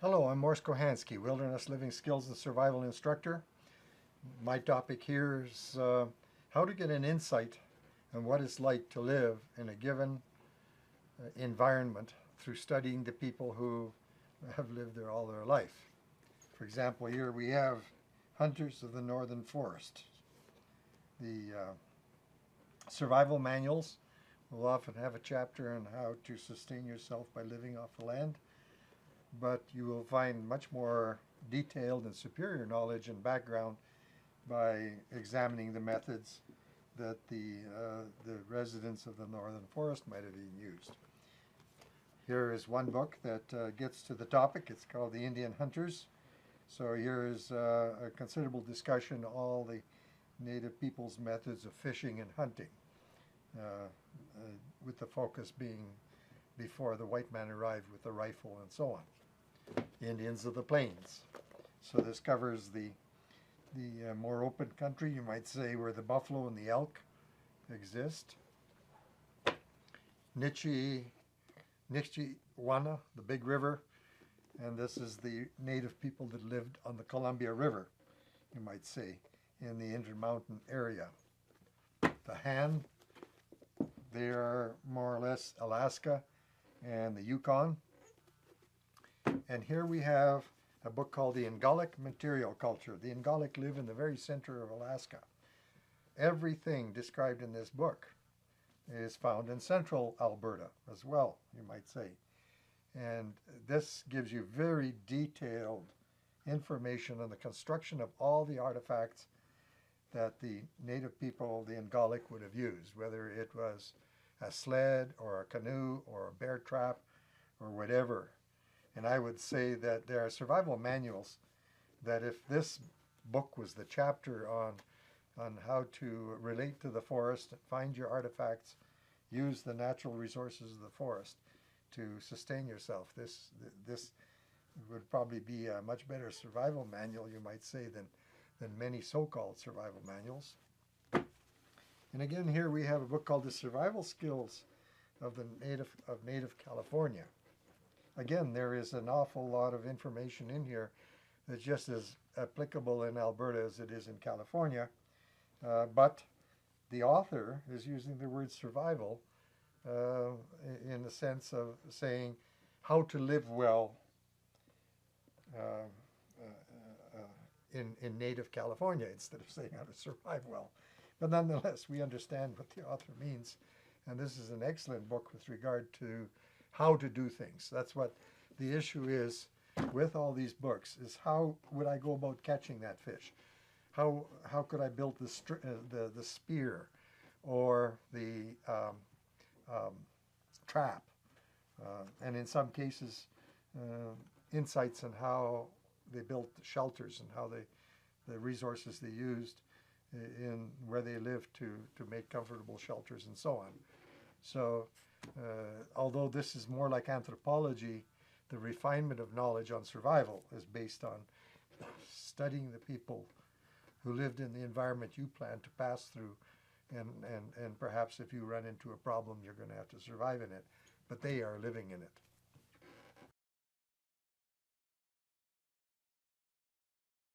Hello, I'm Morse Kochanski, Wilderness Living Skills and Survival Instructor. My topic here is how to get an insight on what it's like to live in a given environment through studying the people who have lived there all their life. For example, here we have hunters of the northern forest. The survival manuals will often have a chapter on how to sustain yourself by living off the land, but you will find much more detailed and superior knowledge and background by examining the methods that the residents of the northern forest might have even used. Here is one book that gets to the topic. It's called The Indian Hunters. So here is a considerable discussion of all the native people's methods of fishing and hunting, with the focus being before the white man arrived with the rifle and so on. Indians of the plains. So this covers the more open country, you might say, where the buffalo and the elk exist. Nchi-Wana, the big river, and this is the native people that lived on the Columbia River, you might say, in the Intermountain area. The Han, they are more or less Alaska and the Yukon. And here we have a book called The Ingalik Material Culture. The Ingalik live in the very center of Alaska. Everything described in this book is found in central Alberta as well, you might say. And this gives you very detailed information on the construction of all the artifacts that the native people, the Ingalik, would have used, whether it was a sled or a canoe or a bear trap or whatever. And I would say that there are survival manuals that if this book was the chapter on how to relate to the forest, find your artifacts, use the natural resources of the forest to sustain yourself, this would probably be a much better survival manual, you might say, than many so-called survival manuals. And again, here we have a book called The Survival Skills of Native California. Again, there is an awful lot of information in here that's just as applicable in Alberta as it is in California, but the author is using the word survival in the sense of saying how to live well in native California instead of saying how to survive well. But nonetheless, we understand what the author means, and this is an excellent book with regard to how to do things. That's what the issue is with all these books, is how would I go about catching that fish? How could I build the spear or the trap? And in some cases, insights on how they built shelters and how the resources they used in where they lived to make comfortable shelters and so on. So although this is more like anthropology, the refinement of knowledge on survival is based on studying the people who lived in the environment you plan to pass through, and perhaps if you run into a problem, you're going to have to survive in it, but they are living in it.